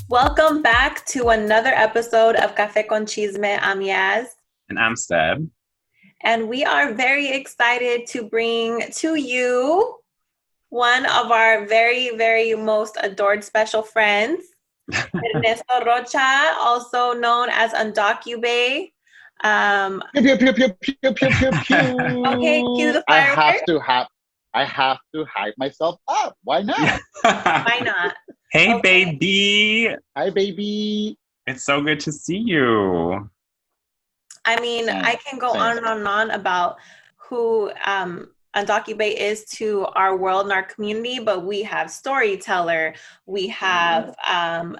Welcome back to another episode of Café con Chisme. I'm Yaz. And I'm Seb. And we are very excited to bring to you one of our very, very most adored special friends, Ernesto Rocha, also known as undocubae. Pew, pew, pew, pew, pew, pew, pew, pew. Okay, cue the fireworks. I have to hype myself up. Why not? Why not? Hey, Okay. baby. Hi, baby. It's so good to see you. I mean, Same, I can go same. on and on and on about who undocubae is to our world and our community, but we have storyteller, we have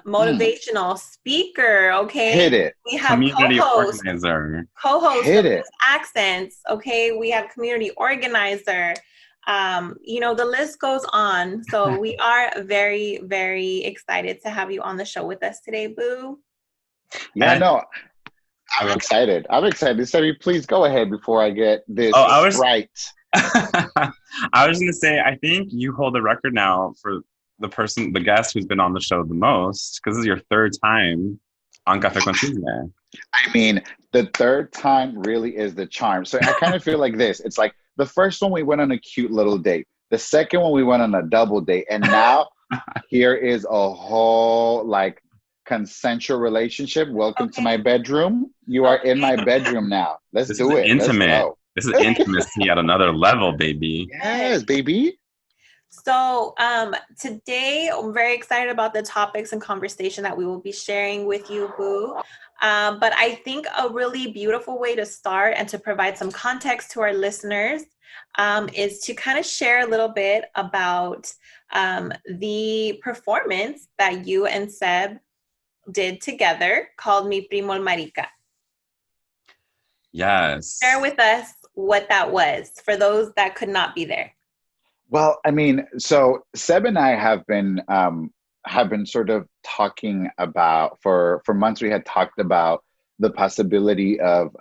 motivational speaker, okay? Hit it. We have Community co-host Hit of it. accents, okay? We have community organizer. The list goes on. So we are very, very excited to have you on the show with us today, Boo. Yeah, no. I'm excited. Sebby, please go ahead before I get this right. I was going to say, I think you hold the record now for the guest who's been on the show the most, because this is your third time on Café con Chisme. I mean, the third time really is the charm. So I kind of feel like this. It's like the first one we went on a cute little date. The second one we went on a double date. And now here is a whole like consensual relationship. Welcome to my bedroom. You are in my bedroom now. Let's do it. Intimate. Let's go. This is intimacy at another level, baby. Yes, baby. So today I'm very excited about the topics and conversation that we will be sharing with you, Boo. But I think a really beautiful way to start and to provide some context to our listeners is to kind of share a little bit about the performance that you and Seb did together called Mi Primo Marica. Yes. Share with us what that was for those that could not be there. Well, I mean, so Seb and I have been sort of talking about for months. We had talked about the possibility of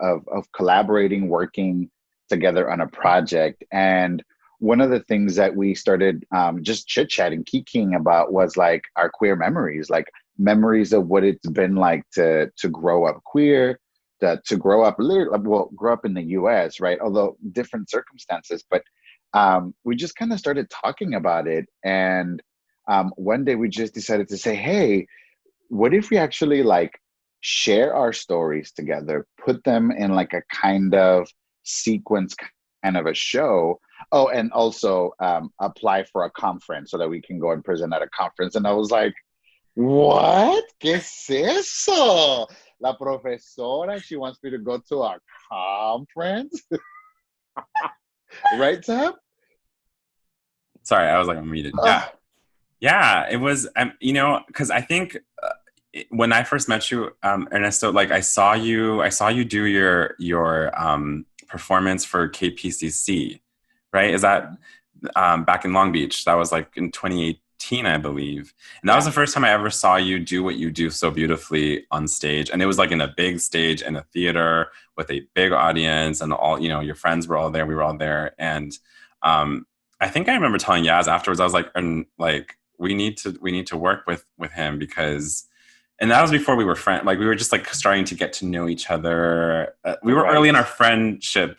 collaborating, working together on a project. And one of the things that we started just chit-chatting, kikiing about was like our queer memories, like memories of what it's been like to grow up queer, to grow up in the US, right? Although different circumstances, but we just kind of started talking about it. And one day we just decided to say, hey, what if we actually like share our stories together, put them in like a kind of sequence, kind of a show. Oh, and also apply for a conference so that we can go and present at a conference. And I was like, what? ¿Qué es eso? La profesora, she wants me to go to a conference? Right, Seb? Sorry, I was like muted. Yeah, it was, because I think when I first met you, Ernesto, like I saw you do your performance for KPCC, right? Is that back in Long Beach? That was like in 2018, I believe. And that was the first time I ever saw you do what you do so beautifully on stage. And it was like in a big stage in a theater with a big audience, and all, your friends were all there. We were all there. And I think I remember telling Yaz afterwards, I was like, we need to work with him because, and that was before we were friends. Like we were just like starting to get to know each other. We were early in our friendship,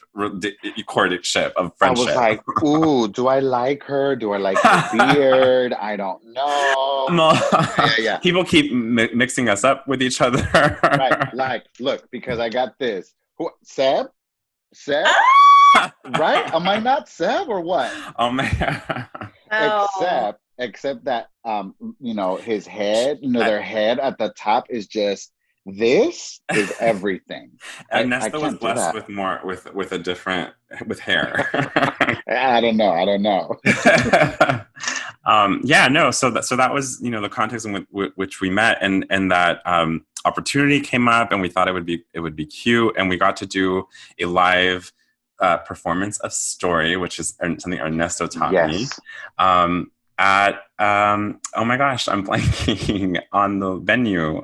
courtship of friendship. I was like, ooh, do I like her? Do I like her beard? I don't know. Yeah. People keep mixing us up with each other. Right. Like, look, because I got this. Seb? Right? Am I not Seb or what? Oh man. Except that his head, their head at the top is just, this is everything. Ernesto was blessed with hair. I don't know. So that was the context in which we met, and that opportunity came up, and we thought it would be cute, and we got to do a live performance of Story, which is something Ernesto taught me. at oh my gosh, I'm blanking on the venue.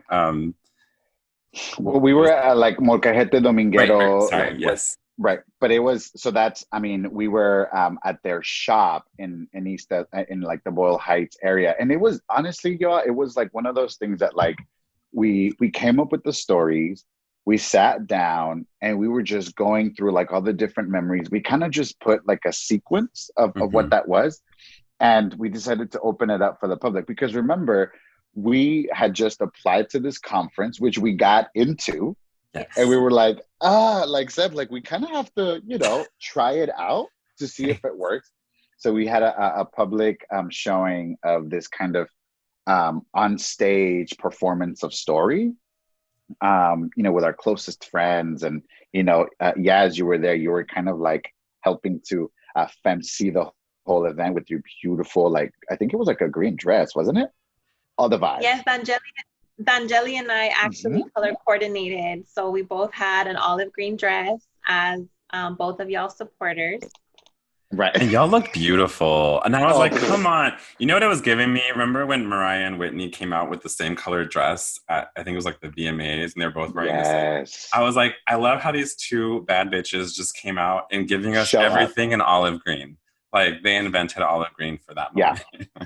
Well, we were at like Molcajete Right. Dominguero, Sorry. like with Yes. right, but it was so that's I mean we were at their shop in in like the Boyle Heights area, and it was honestly, y'all, it was like one of those things that like we came up with the stories, we sat down, and we were just going through like all the different memories. We kind of just put like a sequence of what Mm-hmm. that was, and we decided to open it up for the public because remember we had just applied to this conference which we got into, and we Yes. were like like Seb, like we kind of have to try it out to see if it works. So we had a public showing of this kind of on stage performance of story, with our closest friends. And Yaz, you were there, you were kind of like helping to fancy the whole event with your beautiful, like I think it was like a green dress, wasn't it? All the vibes. Yes, D'Angeli and I actually Hmm. color coordinated. So we both had an olive green dress as both of y'all supporters. Right. And y'all look beautiful. And I was Oh, like, come on. You know what it was giving me? Remember when Mariah and Whitney came out with the same colored dress at, I think it was like the VMAs, and they're both wearing the same. yes. I was like, I love how these two bad bitches just came out and giving us Show up. everything in olive green. Like they invented olive green for that Yeah. moment.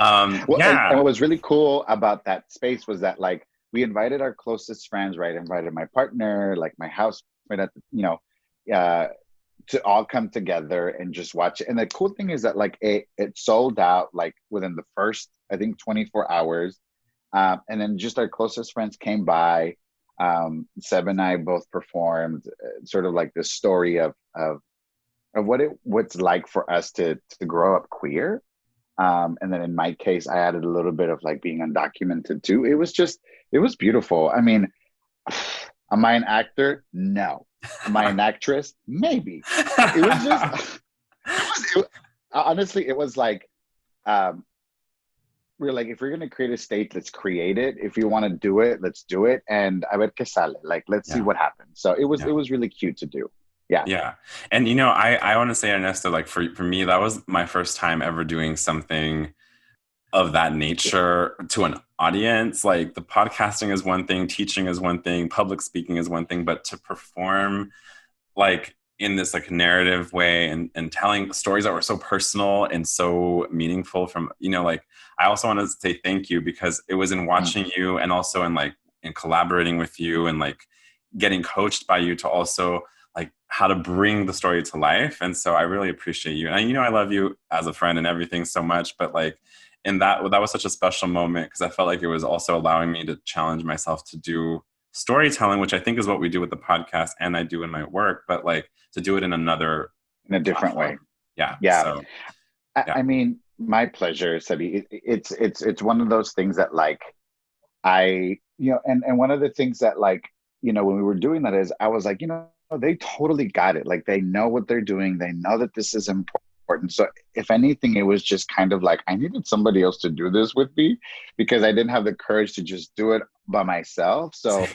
Well, and Yeah. what was really cool about that space was that like we invited our closest friends, right? Invited my partner, like my housemate at the, uh, to all come together and just watch it. And the cool thing is that like it sold out like within the first, I think, 24 hours. And then just our closest friends came by. Seb and I both performed sort of like this story of what's like for us to grow up queer. And then in my case, I added a little bit of like being undocumented too. It was beautiful. I mean, am I an actor? No. Am I an actress? Maybe. It was just, honestly, it was like, um, we are like, if we're going to create a state, let's create it. If you want to do it, let's do it. And a ver que sale. Like, let's see Yeah. what happens. So it Yeah. was really cute to do. Yeah. Yeah. And I want to say, Ernesto, like for me, that was my first time ever doing something of that nature to an audience. Like the podcasting is one thing, teaching is one thing, public speaking is one thing, but to perform like in this like narrative way and telling stories that were so personal and so meaningful from, like I also want to say thank you because it was in watching you and also in like in collaborating with you and like getting coached by you to also like how to bring the story to life. And so I really appreciate you. And I love you as a friend and everything so much, but like in that was such a special moment because I felt like it was also allowing me to challenge myself to do storytelling, which I think is what we do with the podcast and I do in my work, but like to do it in another In a different platform. way. Yeah. Yeah. So, yeah. I mean, my pleasure, Sebi. It's one of those things that like and one of the things that like, when we were doing that is I was like, they totally got it. Like they know what they're doing. They know that this is important. So if anything, it was just kind of like I needed somebody else to do this with me because I didn't have the courage to just do it by myself. So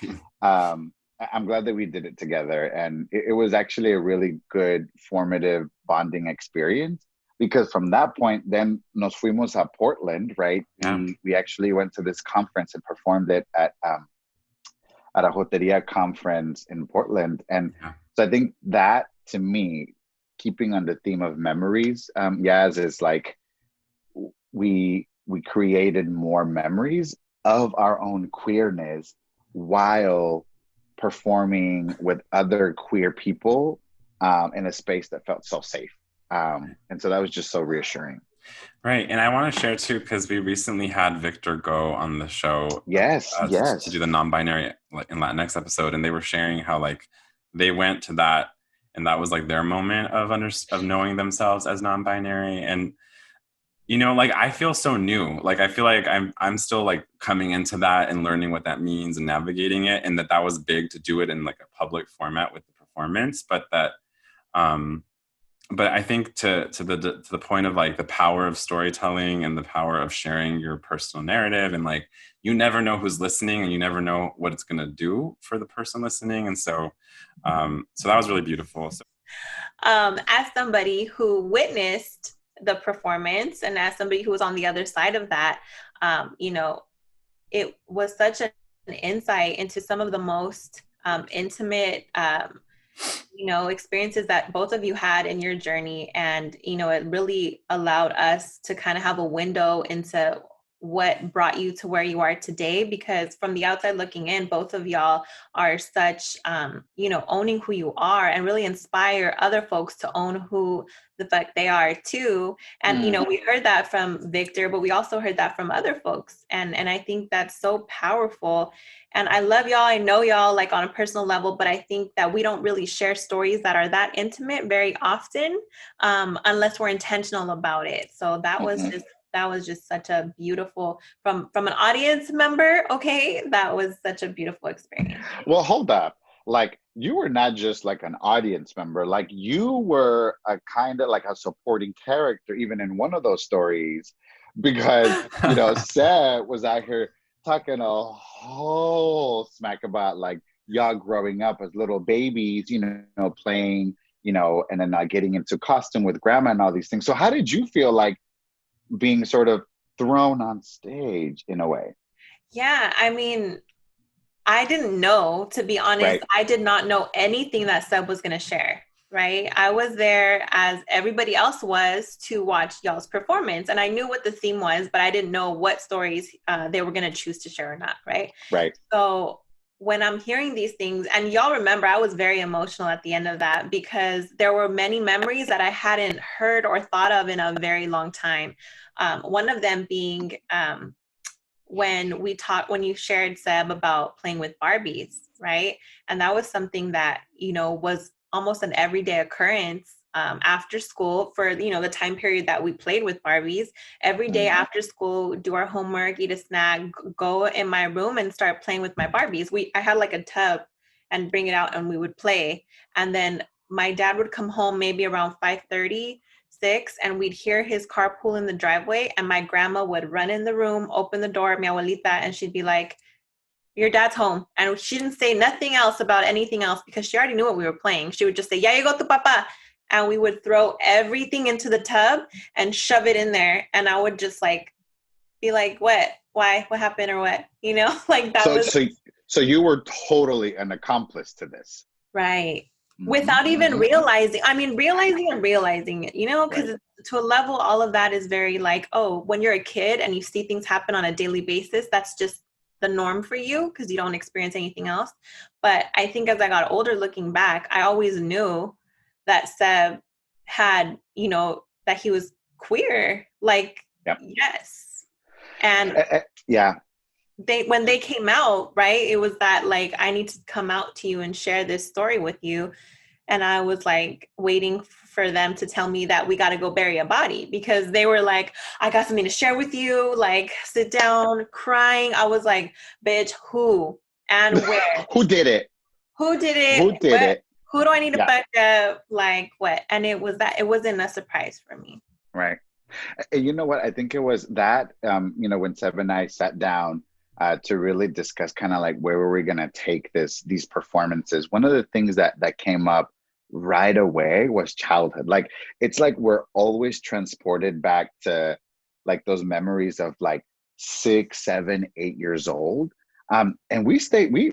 I'm glad that we did it together. And it was actually a really good formative bonding experience because from that point, then nos fuimos a Portland, right? Yeah. We actually went to this conference and performed it at a jotería conference in Portland. And so I think that to me, keeping on the theme of memories, Yaz, is like we created more memories of our own queerness while performing with other queer people in a space that felt so safe. And so that was just so reassuring. Right. And I want to share too, because we recently had Victor go on the show. Yes. To do the non-binary in Latinx episode. And they were sharing how like they went to that and that was like their moment of knowing themselves as non-binary. And, like I feel so new. Like I feel like I'm still like coming into that and learning what that means and navigating it. And that was big to do it in like a public format with the performance, but I think to the point of like the power of storytelling and the power of sharing your personal narrative and like you never know who's listening and you never know what it's going to do for the person listening, and so that was really beautiful. So. As somebody who witnessed the performance, and as somebody who was on the other side of that, you know, it was such an insight into some of the most intimate, you know, experiences that both of you had in your journey. And, you know, it really allowed us to kind of have a window into what brought you to where you are today, because from the outside looking in, both of y'all are such, you know, owning who you are, and really inspire other folks to own who the fuck they are too. And, you know, we heard that from Victor, but we also heard that from other folks. And I think that's so powerful. And I love y'all. I know y'all like on a personal level, but I think that we don't really share stories that are that intimate very often, unless we're intentional about it. So that was just such a beautiful, from an audience member. Okay, that was such a beautiful experience. Well, hold up. Like, you were not just like an audience member, like you were a kind of like a supporting character even in one of those stories, because you know, Seb was out here talking a whole smack about like y'all growing up as little babies, you know, playing, you know, and then getting into costume with grandma and all these things. So how did you feel like being sort of thrown on stage in a way? Yeah, I mean, I didn't know, to be honest. Right. I did not know anything that Seb was going to share, right? I was there as everybody else was to watch y'all's performance. And I knew what the theme was, but I didn't know what stories they were going to choose to share or not, right? Right. So when I'm hearing these things, and y'all remember, I was very emotional at the end of that, because there were many memories that I hadn't heard or thought of in a very long time. One of them being, when you shared, Seb, about playing with Barbies, right? And that was something that, you know, was almost an everyday occurrence after school for, you know, the time period that we played with Barbies. Every day after school, do our homework, eat a snack, go in my room and start playing with my Barbies. I had like a tub and bring it out and we would play. And then my dad would come home maybe around 5:30, 6, and we'd hear his car pull in the driveway, and my grandma would run in the room, open the door, mi abuelita, and she'd be like, your dad's home. And she didn't say nothing else about anything else, because she already knew what we were playing. She would just say, ya llegó tu papá. And we would throw everything into the tub and shove it in there. And I would just like, be like, what? Why? What happened or what? You know, like that So, was so you were totally an accomplice to this. right. Without even realizing, I mean, realizing it, you know, because Right. to a level, all of that is very like, oh, when you're a kid and you see things happen on a daily basis, that's just the norm for you because you don't experience anything else. But I think as I got older, looking back, I always knew that Seb had, you know, that he was queer. Like, Yep. yes. And Yeah. when they came out, right, it was that like, I need to come out to you and share this story with you. And I was like waiting for them to tell me that we got to go bury a body, because they were like, I got something to share with you, like sit down, crying. I was like, bitch, who and where? Who did it? Who did it? Who did it? Who do I need to Yeah. back up? Like what? And it wasn't a surprise for me. Right. And you know what? I think it was that, you know, when Seb and I sat down to really discuss kind of like where were we going to take these performances. One of the things that came up right away was childhood. Like, it's like we're always transported back to like those memories of like 6, 7, 8 years old. And we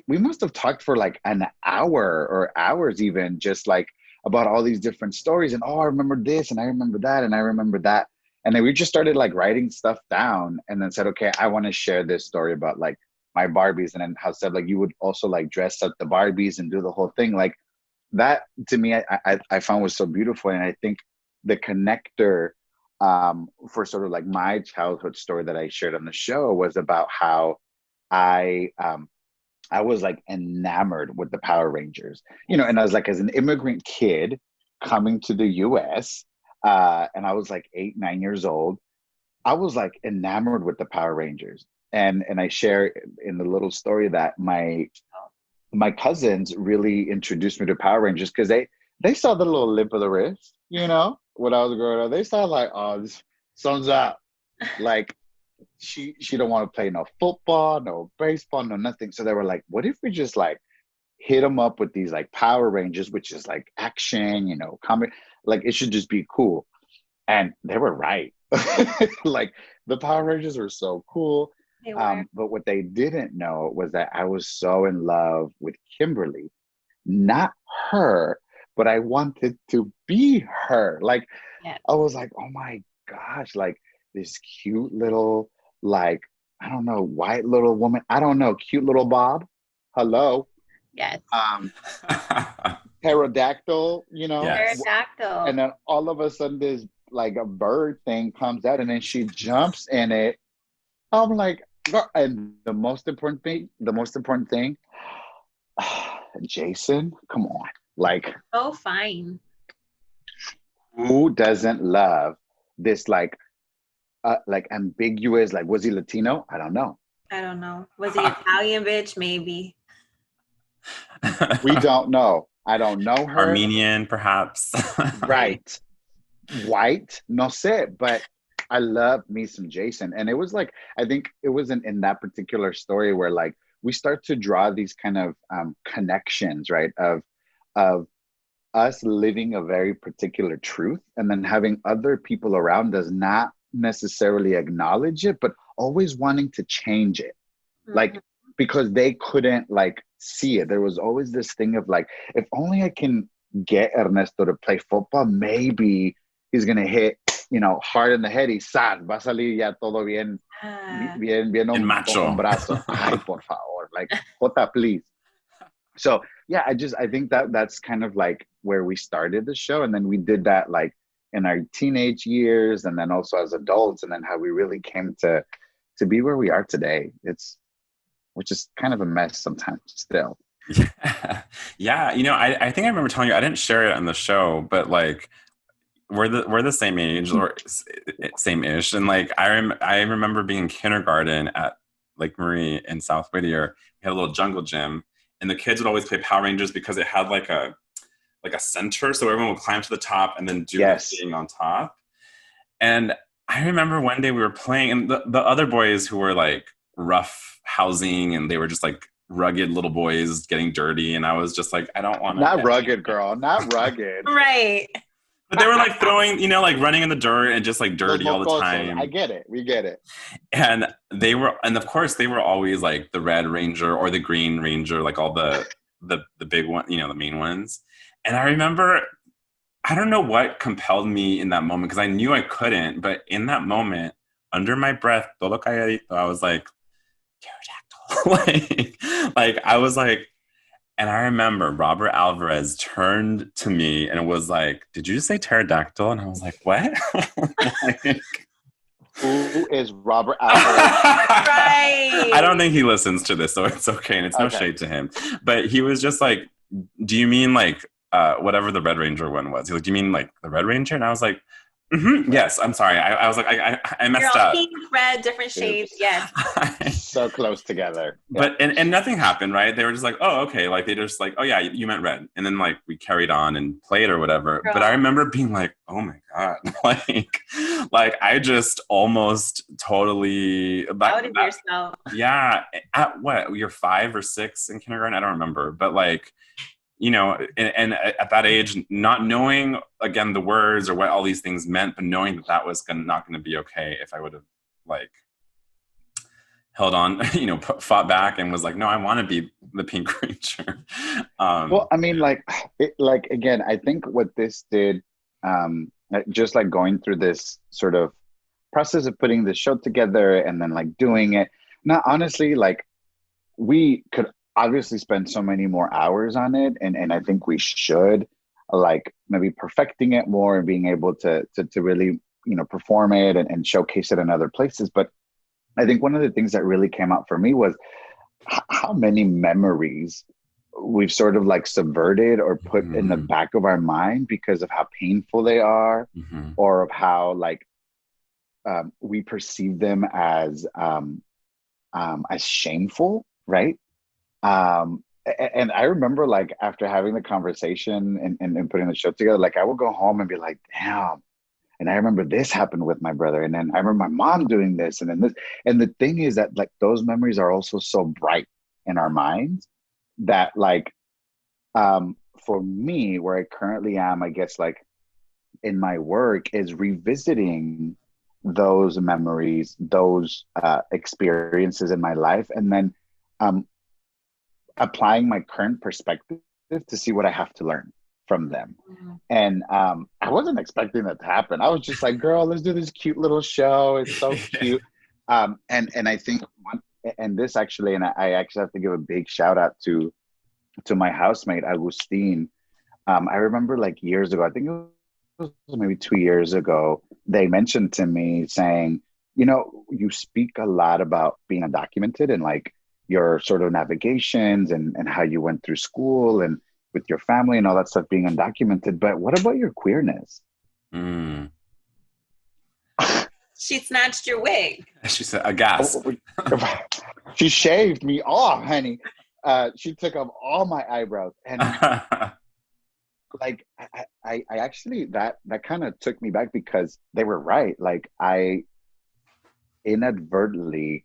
must have talked for like an hour or hours even, just like about all these different stories. And oh, I remember this and I remember that and I remember that. And then we just started like writing stuff down and then said, okay, I want to share this story about like my Barbies. And then how Said like you would also like dress up the Barbies and do the whole thing. Like that to me, I found was so beautiful. And I think the connector for sort of like my childhood story that I shared on the show was about how I was like enamored with the Power Rangers, you know, and I was like, as an immigrant kid coming to the US, and I was like 8, 9 years old, I was like enamored with the Power Rangers. And I share in the little story that my cousins really introduced me to Power Rangers because they saw the little limp of the wrist, you know, when I was growing up. They saw like, oh, this sun's up. Like, she don't want to play no football, no baseball, no nothing. So they were like, what if we just like hit them up with these like Power Rangers, which is like action, you know, comic, like it should just be cool. And they were right. Like the Power Rangers were so cool. They were. But what they didn't know was that I was so in love with Kimberly, not her, but I wanted to be her. Like Yeah. I was like, oh my gosh, like this cute little, like, I don't know, white little woman. I don't know, cute little Bob. Hello. Yes. Pterodactyl, you know, Yes. Pterodactyl. and then all of a sudden this like a bird thing comes out and then she jumps in it. I'm like, and the most important thing, Jason, come on. Like, So fine. who doesn't love this like ambiguous, like was he Latino? I don't know. I don't know. Was he Italian bitch? Maybe. We don't know. I don't know her. Armenian, perhaps. Right. White, no sé, but I love me some Jason. And it was like, I think it was in that particular story where like we start to draw these kind of connections, right? Of us living a very particular truth and then having other people around us not necessarily acknowledge it, but always wanting to change it. Like, because they couldn't like see it. There was always this thing of like, if only I can get Ernesto to play football, maybe he's gonna hit, you know, hard in the head. Y sal, va a salir ya todo bien, bien En macho. brazo. Ay, por favor, like, Jota, please. So yeah, I think that's kind of like where we started the show, and then we did that like in our teenage years, and then also as adults, and then how we really came to be where we are today. Which is kind of a mess sometimes still. Yeah. You know, I think I remember telling you, I didn't share it on the show, but like we're the same age or same-ish. And like I remember being in kindergarten at Lake Marie in South Whittier. We had a little jungle gym, and the kids would always play Power Rangers because it had like a center, so everyone would climb to the top and then do the thing on top. And I remember one day we were playing, and the other boys who were like rough housing, and they were just like rugged little boys getting dirty, and I was just like, I don't want to. Not rugged, girl. Not rugged. Right. But they were like throwing, you know, like running in the dirt and just like dirty all the time. I get it. We get it. And of course they were always like the Red Ranger or the Green Ranger, like all the big one, you know, the main ones. And I remember, I don't know what compelled me in that moment, because I knew I couldn't, but in that moment, under my breath, todo calladito, I was like, pterodactyl. like I was like, and I remember Robert Alvarez turned to me and was like, "Did you just say pterodactyl?" And I was like, "What?" Like, who is Robert Alvarez? Right. I don't think he listens to this, so it's okay, and it's no shade to him. But he was just like, "Do you mean like whatever the Red Ranger one was?" He's like, "Do you mean like the Red Ranger?" And I was like, yes, I'm sorry. I was like, I messed up. Pink, red, different shades. Yes. So close together. Yeah. But and nothing happened, right? They were just like, oh, okay. Like they just like, oh yeah, you meant red. And then like we carried on and played or whatever. Girl. But I remember being like, oh my God. like I just almost totally doubted yourself. Yeah. At what? You're 5 or 6 in kindergarten? I don't remember. But like, you know, and at that age, not knowing, again, the words or what all these things meant, but knowing that was not going to be okay if I would have, like, held on, you know, fought back and was like, no, I want to be the Pink Ranger. Well, I mean, like, again, I think what this did, just like going through this sort of process of putting the show together and then, like, doing it, now, honestly, like, we could obviously spend so many more hours on it, and I think we should, like, maybe perfecting it more and being able to really, you know, perform it and showcase it in other places. But I think one of the things that really came out for me was how many memories we've sort of like subverted or put in the back of our mind because of how painful they are, or of how like we perceive them as shameful, right? And I remember, like, after having the conversation and putting the show together, like, I would go home and be like, damn. And I remember this happened with my brother. And then I remember my mom doing this and then this. And the thing is that, like, those memories are also so bright in our minds that, like, for me, where I currently am, I guess, like, in my work is revisiting those memories, those experiences in my life, and then um, applying my current perspective to see what I have to learn from them. Mhm. And I wasn't expecting that to happen. I was just like, girl, let's do this cute little show. It's so cute. And I think and this actually, and I actually have to give a big shout out to my housemate, Agustin. I remember like years ago, I think it was maybe 2 years ago, they mentioned to me saying, you know, you speak a lot about being undocumented and like your sort of navigations and how you went through school and with your family and all that stuff being undocumented. But what about your queerness? Mm. She snatched your wig. She said, a gasp. She shaved me off, honey. She took off all my eyebrows. And like I actually that kind of took me back because they were right. Like I inadvertently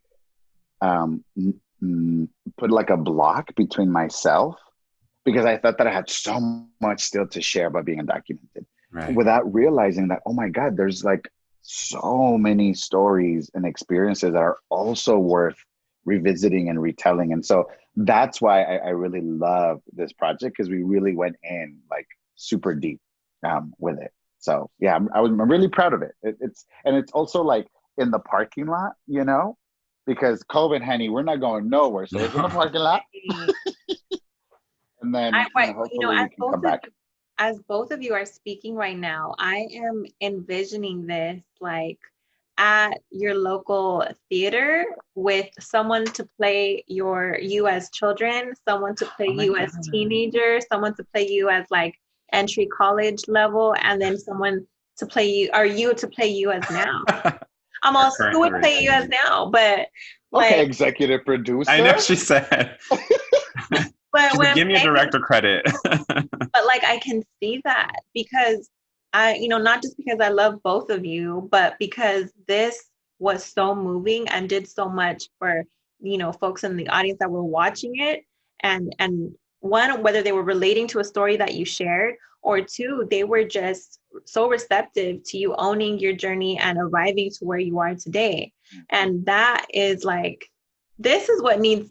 put like a block between myself because I thought that I had so much still to share about being undocumented Right. without realizing that, oh my God, there's like so many stories and experiences that are also worth revisiting and retelling. And so that's why I really love this project, because we really went in like super deep with it. So yeah, I'm really proud of it. It's also like in the parking lot, you know, because COVID, honey, we're not going nowhere. So it's in the parking lot, and then hopefully we can come back. As both of you are speaking right now, I am envisioning this like at your local theater with someone to play you as children, someone to play you as teenagers, someone to play you as like entry college level, and then someone to play you, or you to play you as now. I'm also who would play you as now, but like, okay, executive producer. I know she said. But she said, give me a director credit. But like I can see that because I, not just because I love both of you, but because this was so moving and did so much for, folks in the audience that were watching it. And one, whether they were relating to a story that you shared, or two, they were just so receptive to you owning your journey and arriving to where you are today. And that is like, this is what needs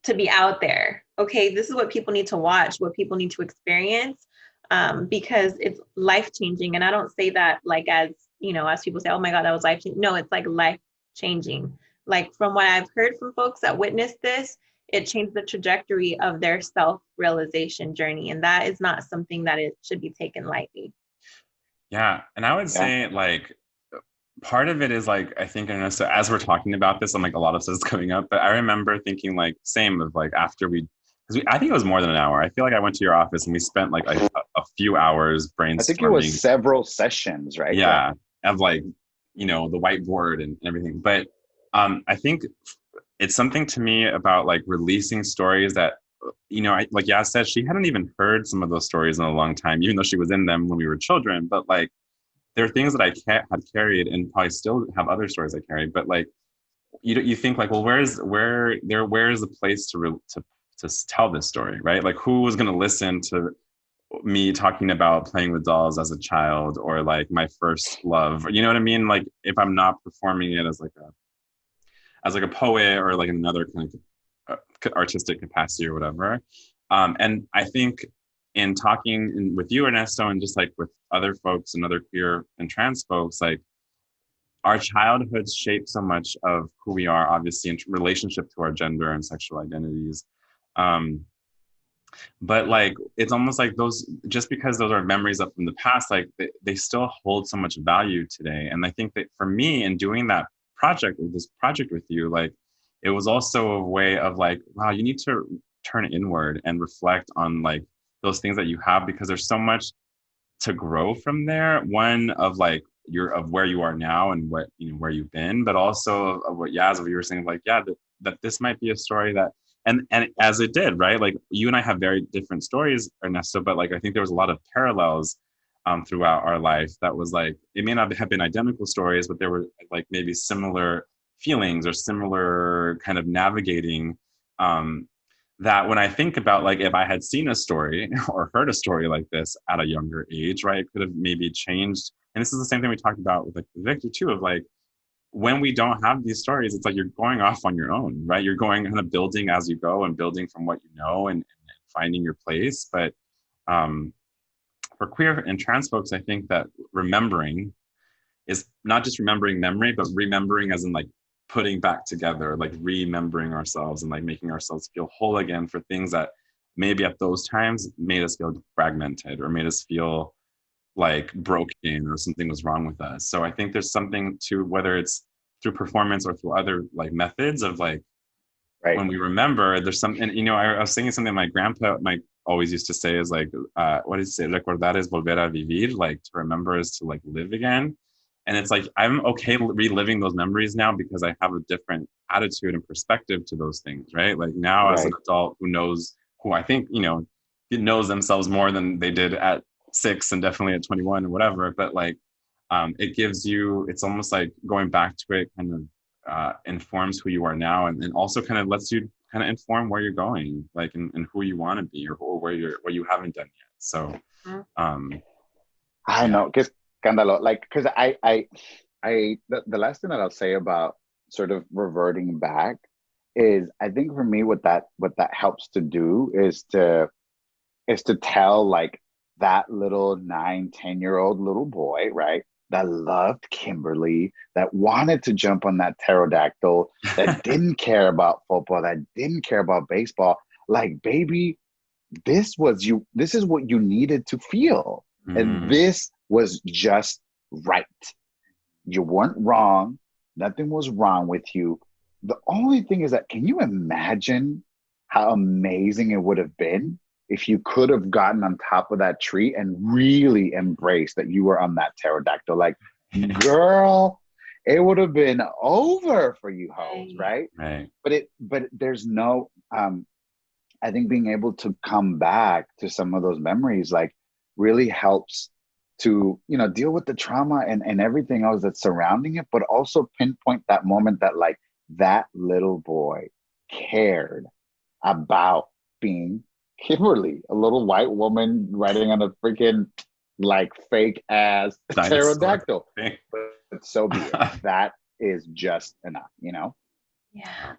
to be out there. Okay, this is what people need to watch, what people need to experience, because it's life-changing. And I don't say that like as people say, oh my God, that was life-changing. No, it's like life-changing. Like from what I've heard from folks that witnessed this, it changed the trajectory of their self-realization journey. And that is not something that it should be taken lightly. Yeah. And I would say like, part of it is like, I think, so as we're talking about this, I'm like, a lot of stuff is coming up, but I remember thinking like, same of like, after I think it was more than an hour. I feel like I went to your office and we spent like a few hours brainstorming. I think it was several sessions, right? Yeah. Of like, the whiteboard and everything. But I think it's something to me about like releasing stories that, like Yaz said, she hadn't even heard some of those stories in a long time, even though she was in them when we were children. But like, there are things that I had carried and probably still have other stories I carry. But like, you think like, well, where is the place to tell this story, right? Like, who was going to listen to me talking about playing with dolls as a child, or like my first love, you know what I mean? Like, if I'm not performing it as like a poet or like another kind of artistic capacity or whatever. And I think in talking with you, Ernesto, and just like with other folks and other queer and trans folks, like our childhoods shape so much of who we are, obviously in relationship to our gender and sexual identities. But like, it's almost like those, just because those are memories up from the past, like they still hold so much value today. And I think that for me, in doing this project with you, like, it was also a way of like, wow, you need to turn inward and reflect on like those things that you have, because there's so much to grow from there. One of like of where you are now and what, where you've been, but also of what Yaz, what you were saying, like, yeah, that this might be a story that, and as it did, right? Like, you and I have very different stories, Ernesto, but like, I think there was a lot of parallels throughout our life that was like, it may not have been identical stories, but there were like maybe similar feelings or similar kind of navigating that when I think about like if I had seen a story or heard a story like this at a younger age, right, it could have maybe changed. And this is the same thing we talked about with like Victor too, of like when we don't have these stories, it's like you're going off on your own, right? You're going kind of building as you go and building from what you know and finding your place. But um, for queer and trans folks, I think that remembering is not just remembering memory, but remembering as in like putting back together, like remembering ourselves and like making ourselves feel whole again for things that maybe at those times made us feel fragmented or made us feel like broken or something was wrong with us. So I think there's something to whether it's through performance or through other like methods of like Right. when we remember there's something, and you know, I was thinking something my grandpa always used to say is like what is it, recordar es volver a vivir, like to remember is to like live again. And it's like I'm okay reliving those memories now because I have a different attitude and perspective to those things, right? Like now as an Right. adult who knows, who I think, you know, knows themselves more than they did at 6 and definitely at 21 or whatever, but like it gives you, it's almost like going back to it kind of informs who you are now, and also kind of lets you kind of inform where you're going, like and who you want to be, or where you haven't done yet. So um I yeah. know, because scandalo, like, because the last thing that I'll say about sort of reverting back is, I think for me, what that helps to do is to tell like that little 9, 10-year-old little boy, right? That loved Kimberly, that wanted to jump on that pterodactyl, that didn't care about football, that didn't care about baseball. Like, baby, this is what you needed to feel. And Mm, this was just right. You weren't wrong. Nothing was wrong with you. The only thing is that, can you imagine how amazing it would have been if you could have gotten on top of that tree and really embraced that you were on that pterodactyl? Like, girl, it would have been over for you hoes, right? right. But there's no I think being able to come back to some of those memories like really helps to, deal with the trauma and everything else that's surrounding it, but also pinpoint that moment that like that little boy cared about being Kimberly, a little white woman riding on a freaking like fake ass Dinosaur pterodactyl. thing. But so be it. That is just enough. Yeah.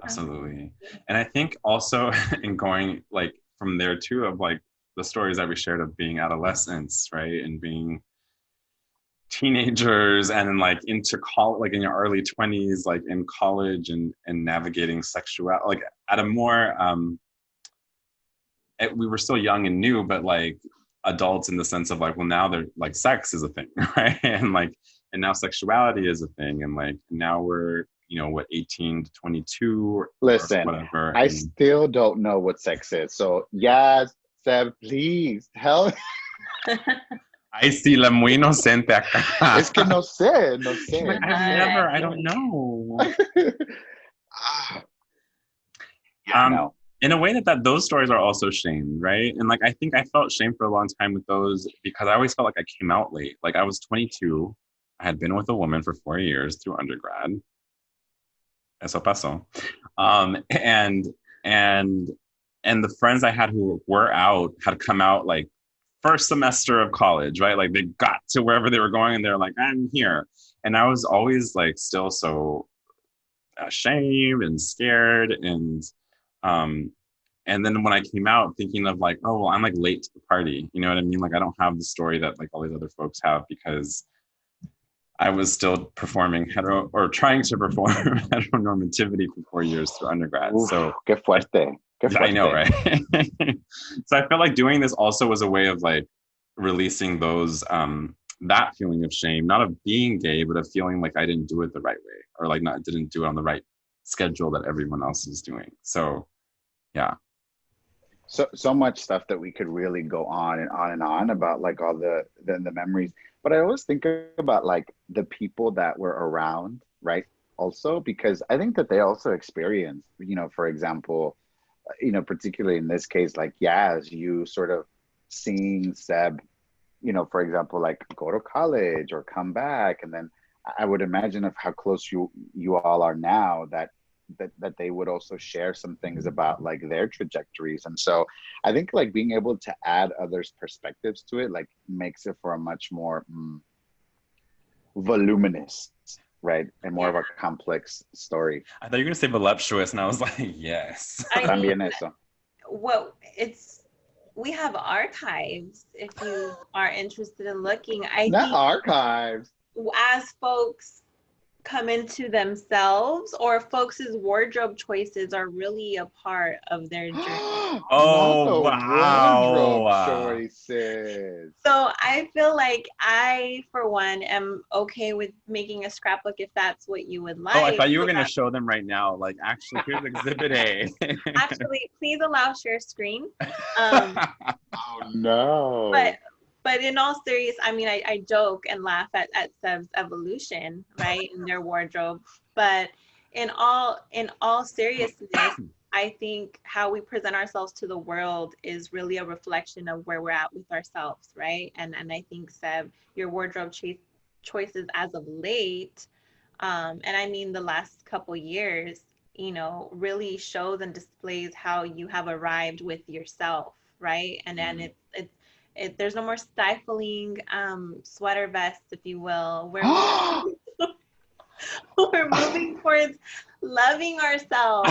Absolutely. And I think also in going like from there too, of like the stories that we shared of being adolescents, right? And being teenagers and then like into college, like in your early 20s, like in college and navigating sexuality, like at a more, we were still young and new, but like adults in the sense of like, well, now they're like sex is a thing, right? And like, and now sexuality is a thing. And like, now we're, you know, what, 18 to 22 or Listen, whatever. I And still don't know what sex is. So, Yaz, Seb, please tell. I see la muy inocente Es que acá. no sé, no She's like, sé, no I've sé. never, I don't know. Ah, yeah, Um, no. in a way that those stories are also shame, right? And like I think I felt shame for a long time with those because I always felt like I came out late. Like I was 22, I had been with a woman for 4 years through undergrad. Eso pasó. And and and the friends I had who were out had come out like first semester of college, right? Like they got to wherever they were going and they're like, I'm here. And I was always like still so ashamed and scared um and then when I came out thinking of like, oh well, I'm like late to the party, you know what I mean? Like I don't have the story that like all these other folks have because I was still performing hetero or trying to perform heteronormativity for 4 years through undergrad. Uf, So qué fuerte, qué I know, fuerte. right? So I felt like doing this also was a way of like releasing those that feeling of shame, not of being gay, but of feeling like I didn't do it the right way or like not didn't do it on the right schedule that everyone else is doing. So yeah. So much stuff that we could really go on and on and on about, like all the memories. But I always think about like the people that were around, right? Also, because I think that they also experienced, for example, particularly in this case, like, yeah, as you sort of seeing Seb, for example, like go to college or come back, and then I would imagine of how close you all are now, that that they would also share some things about like their trajectories. And so I think like being able to add others' perspectives to it like makes it for a much more voluminous, right, and more of a complex story. I thought you were gonna say voluptuous, and I was like, yes. I mean, También eso. well, we have archives if you are interested in looking. I Not think archives. as folks come into themselves, or folks' wardrobe choices are really a part of their journey. Oh, Not the wardrobe wow. choices. So I feel like I, for one, am okay with making a scrapbook if that's what you would like. Oh, I thought you were gonna show them right now. Like, actually, here's Exhibit A. Actually, please allow share screen. Oh no. But in all serious, I mean, I joke and laugh at Seb's evolution, right, in their wardrobe. But in all seriousness, I think how we present ourselves to the world is really a reflection of where we're at with ourselves, right? And I think, Seb, your wardrobe choices as of late, and I mean the last couple years, you know, really shows and displays how you have arrived with yourself, right? And then there's no more stifling sweater vests, if you will. We're moving towards loving ourselves,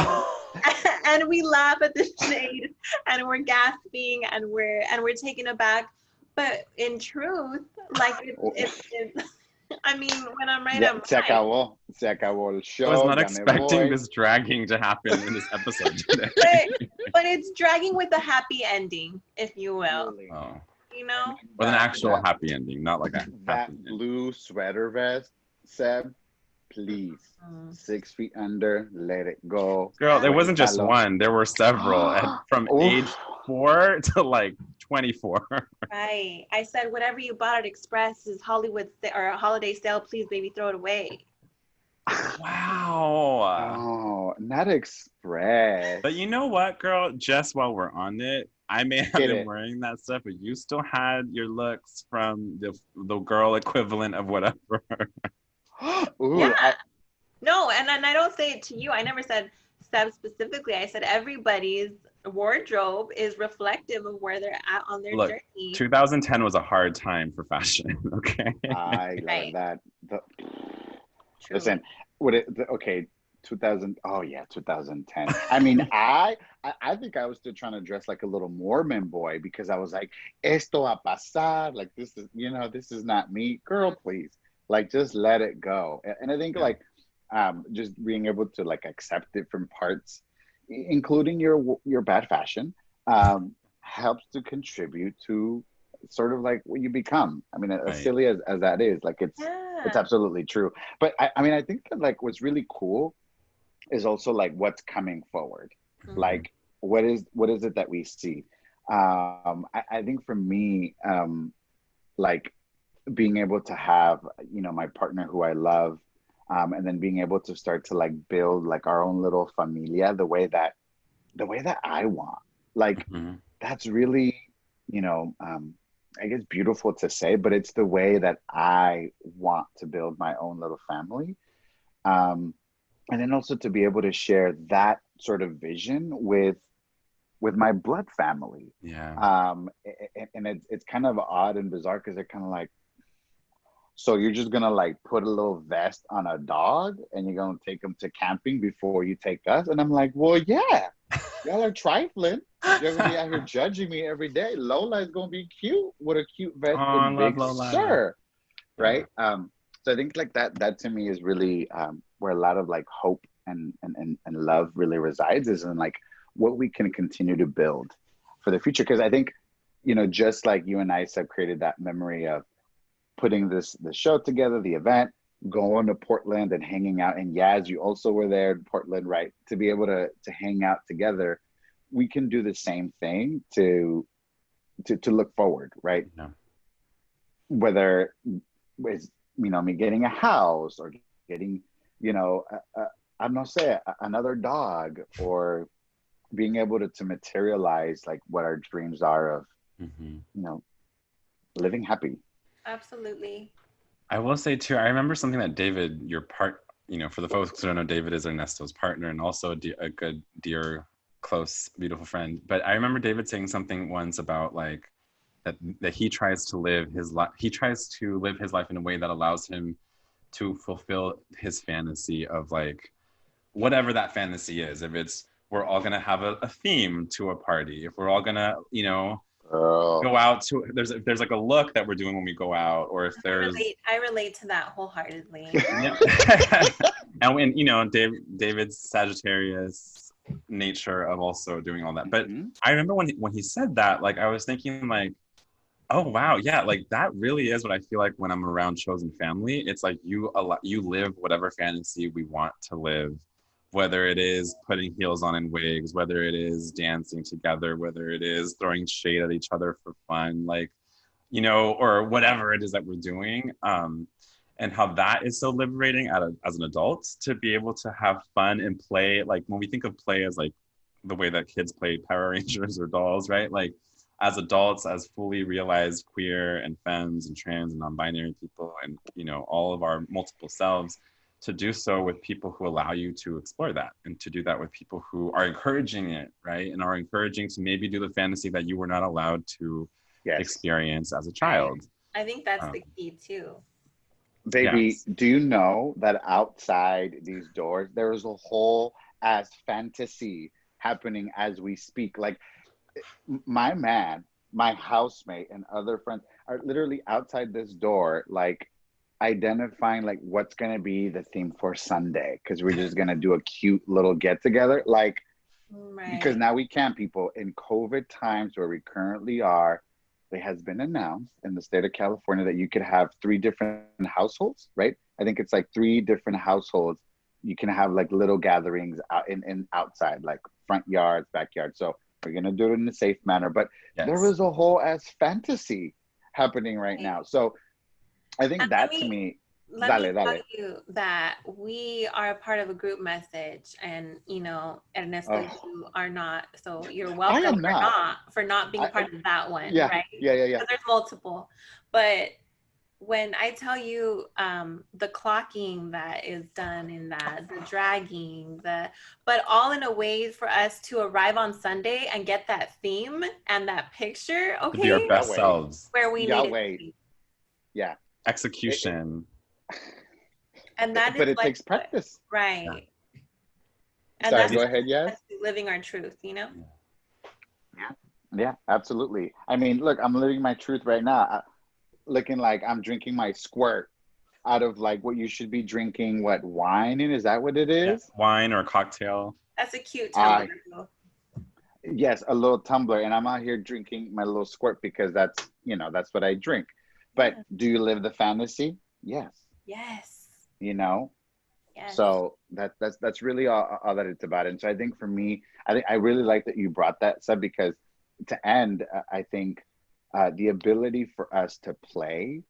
and we laugh at the shade, and we're gasping, and we're taken aback. But in truth, like it's I mean, when I'm right, I'm Se right. acabó el show. I was not expecting this dragging to happen in this episode today. But it's dragging with a happy ending, if you will. Really? Oh. You know? With an actual happy ending, not like that blue sweater vest, Seb, please. 6 feet under, let it go. Girl, there wasn't just one. There were several. From age 4 to like 24. Right. I said, whatever you bought at Express is Hollywood or a holiday sale. Please, baby, throw it away. Wow. Oh, not Express. But you know what, girl? Just while we're on it, I may have been wearing that stuff, but you still had your looks from the girl equivalent of whatever. Ooh, yeah. No, and I don't say it to you. I never said Seb specifically. I said everybody's wardrobe is reflective of where they're at on their journey. 2010 was a hard time for fashion. Okay. I love that. Listen, okay, 2000. Oh yeah, 2010. I mean, I think I was still trying to dress like a little Mormon boy because I was like, esto va a pasar. Like this is, this is not me, girl. Please, like just let it go. And I think like, just being able to like accept it from parts, including your bad fashion, helps to contribute to sort of like what you become. I mean, as silly as that is, like it's absolutely true. But I mean, I think that like what's really cool is also like what's coming forward. Mm-hmm. Like what is it that we see? I think for me, like being able to have, my partner who I love, and then being able to start to like build like our own little familia the way that I want. Like that's really, I guess beautiful to say, but it's the way that I want to build my own little family. And then also to be able to share that sort of vision with my blood family. Yeah. And it's kind of odd and bizarre because they're kind of like, so you're just gonna like put a little vest on a dog and you're gonna take them to camping before you take us? And I'm like, well, yeah, y'all are trifling. You're gonna be out here judging me every day. Lola is gonna be cute with a cute vest and Big Sur, right? Yeah. So I think like that to me is really where a lot of like hope and love really resides, is in like what we can continue to build for the future. Because I think, just like you and I have created that memory of putting the show together, the event, going to Portland and hanging out. And Yaz, you also were there in Portland, right? To be able to hang out together, we can do the same thing to look forward, right? Yeah. Whether it's, me getting a house or getting, I'm not saying another dog, or being able to materialize like what our dreams are of, living happy. Absolutely. I will say too, I remember something that David, your you know, for the folks who don't know, David is Ernesto's partner and also a good, dear, close, beautiful friend. But I remember David saying something once about like that he tries to live his life. He tries to live his life in a way that allows him to fulfill his fantasy of like whatever that fantasy is. If it's we're all gonna have a theme to a party, if we're all gonna, you know, go out to if there's like a look that we're doing when we go out, or if there's I relate to that wholeheartedly. yeah. And when, you know, David's Sagittarius nature of also doing all that. But I remember when he said that, like I was thinking like, oh wow, yeah, like that really is what I feel like when I'm around chosen family. It's like you live whatever fantasy we want to live, whether it is putting heels on in wigs, whether it is dancing together, whether it is throwing shade at each other for fun, like, you know, or whatever it is that we're doing. And how that is so liberating as an adult to be able to have fun and play. Like when we think of play as like the way that kids play Power Rangers or dolls, right? Like as adults, as fully realized queer and femmes and trans and non-binary people, and, you know, all of our multiple selves, to do so with people who allow you to explore that, and to do that with people who are encouraging it, right? And are encouraging to maybe do the fantasy that you were not allowed to experience as a child. I think that's the key too. Baby, yes. Do you know that outside these doors, there is a whole ass fantasy happening as we speak? Like my man, my housemate, and other friends are literally outside this door, like identifying like what's gonna be the theme for Sunday, because we're just gonna do a cute little get together, like because now we can, people, in COVID times where we currently are. It has been announced in the state of California that you could have 3 different households, right? I think it's like 3 different households. You can have like little gatherings out in outside, like front yards, backyard. So we're gonna do it in a safe manner. But there is a whole ass fantasy happening right now. So I think that to me, let me tell you that we are a part of a group message, and you know, Ernesto, you are not, so you're welcome for not being part of that one, right? Yeah. There's multiple, but when I tell you the clocking that is done in that, the dragging, but all in a way for us to arrive on Sunday and get that theme and that picture, to be our best selves, where we need it to be. Yeah. Execution. And that but it takes practice, right? Yeah. And sorry, go ahead. Yes, living our truth, you know. Yeah, absolutely. I mean, look, I'm living my truth right now, looking like I'm drinking my squirt out of like what you should be drinking. What, wine? And is that what it is? Yes, wine or a cocktail. That's a cute tumbler. Yes, a little tumbler, and I'm out here drinking my little squirt because that's, you know, that's what I drink. But do you live the fantasy? Yes. You know, so that's really all that it's about. And so I think for me, I really like that you brought that, Seb, because to end, I think the ability for us to play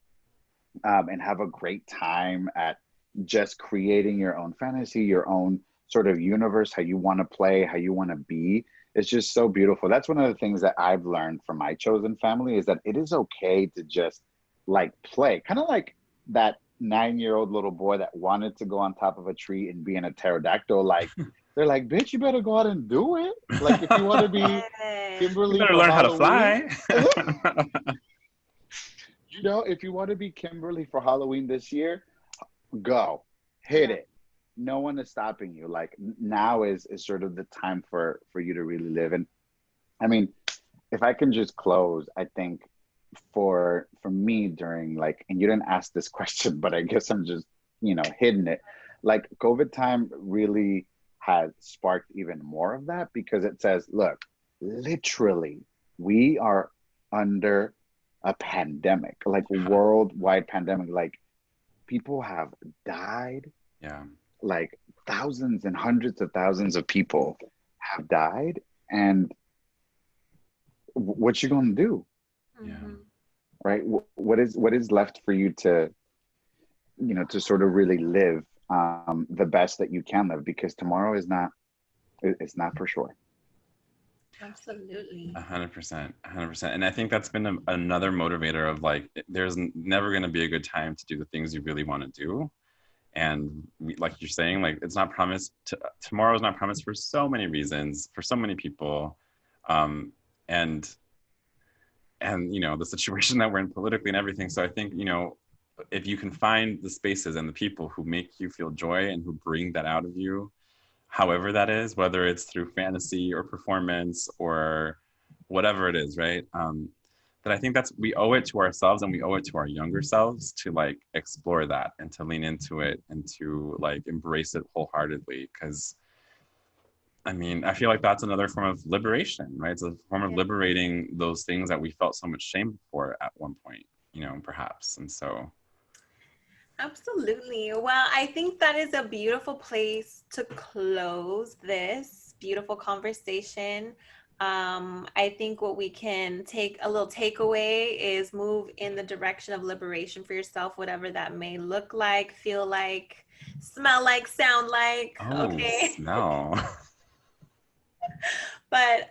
and have a great time at just creating your own fantasy, your own sort of universe, how you want to play, how you want to be, it's just so beautiful. That's one of the things that I've learned from my chosen family, is that it is okay to just like play, kind of like that 9-year-old little boy that wanted to go on top of a tree and be in a pterodactyl. Like they're like, bitch, you better go out and do it. Like if you want to be Kimberly, you better learn how to fly. You know, if you want to be Kimberly for Halloween this year, go hit it. No one is stopping you. Like now is sort of the time for you to really live. And I mean, if I can just close, I think for me during like, and you didn't ask this question, but I guess I'm just, you know, hitting it. Like COVID time really has sparked even more of that, because it says, look, literally, we are under a pandemic, like worldwide pandemic. Like people have died. Yeah. Like thousands and hundreds of thousands of people have died. And what you gonna do? Yeah. Right. What is left for you to, you know, to sort of really live the best that you can live, because tomorrow is not, it's not for sure. Absolutely. 100%. And I think that's been another motivator of like, there's never going to be a good time to do the things you really want to do. And like you're saying, like it's not promised. Tomorrow is not promised for so many reasons, for so many people, and you know the situation that we're in politically and everything. So I think, you know, if you can find the spaces and the people who make you feel joy and who bring that out of you, however that is, whether it's through fantasy or performance or whatever it is, right? That I think we owe it to ourselves and we owe it to our younger selves to like explore that and to lean into it and to like embrace it wholeheartedly. Because I mean, I feel like that's another form of liberation, right? It's a form of liberating those things that we felt so much shame for at one point, you know, perhaps. And so. Absolutely. Well, I think that is a beautiful place to close this beautiful conversation. I think what we can take a little takeaway is move in the direction of liberation for yourself, whatever that may look like, feel like, smell like, sound like. Oh, okay. Smell. But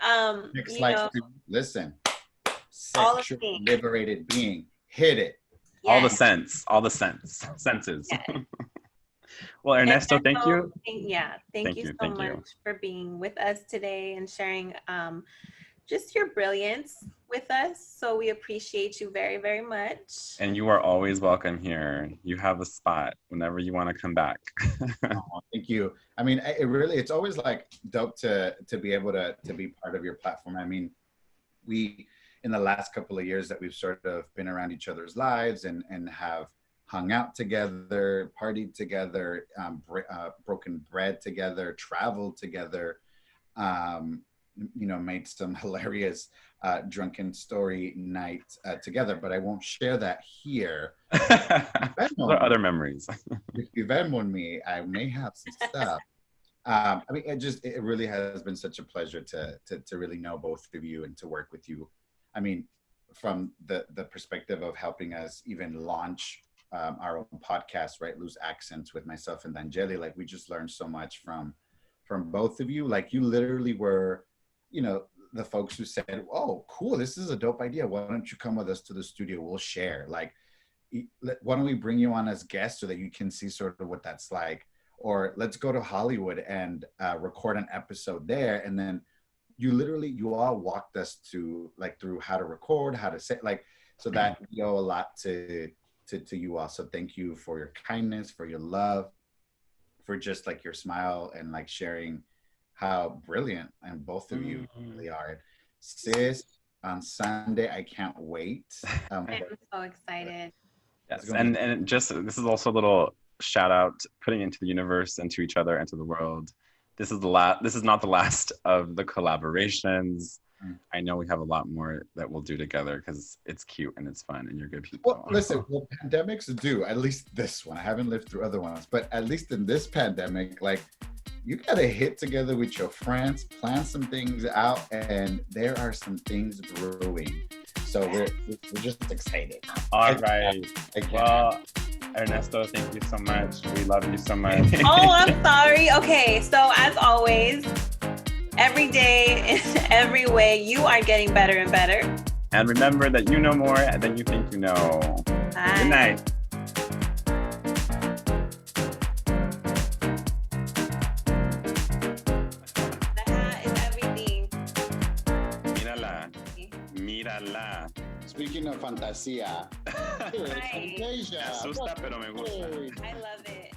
Next, you like, know, listen, all of sexual the- liberated being, hit it. All the yes. senses. Yes. Well, Ernesto, thank you. Thank you so much for being with us today and sharing just your brilliance with us. So we appreciate you very, very much. And you are always welcome here. You have a spot whenever you want to come back. Oh, thank you. I mean, it's always like dope to be able to be part of your platform. I mean, we, in the last couple of years that we've sort of been around each other's lives and have hung out together, partied together, broken bread together, traveled together, you know, made some hilarious drunken story night together, but I won't share that here. What are other memories? If you Venmo me, I may have some stuff. I mean, it really has been such a pleasure to really know both of you and to work with you. I mean, from the perspective of helping us even launch our own podcast, right? Loose Accents with myself and D'Angeli, like we just learned so much from both of you. Like you literally were, you know, the folks who said, oh, cool, this is a dope idea. Why don't you come with us to the studio? We'll share. Like, why don't we bring you on as guests so that you can see sort of what that's like? Or let's go to Hollywood and record an episode there. And then you all walked us to like through how to record, how to say, like, so that we owe a lot to you all. So thank you for your kindness, for your love, for just like your smile and like sharing how brilliant and both of you really are. Sis, on Sunday, I can't wait. I'm so excited. Yes, and just this is also a little shout out, putting into the universe and to each other and to the world. This is not the last of the collaborations. I know we have a lot more that we'll do together because it's cute and it's fun and you're good people. Well, listen, pandemics do, at least this one. I haven't lived through other ones, but at least in this pandemic, like, you gotta hit together with your friends, plan some things out, and there are some things brewing. So we're just excited. All right. Well, Ernesto, thank you so much. We love you so much. Oh, I'm sorry. Okay, so as always, every day, in every way, you are getting better and better. And remember that you know more than you think you know. Bye. Good night. The hat is everything. Mírala. Speaking of fantasía, Right. Fantasia. Me asusta, pero me gusta. I love it.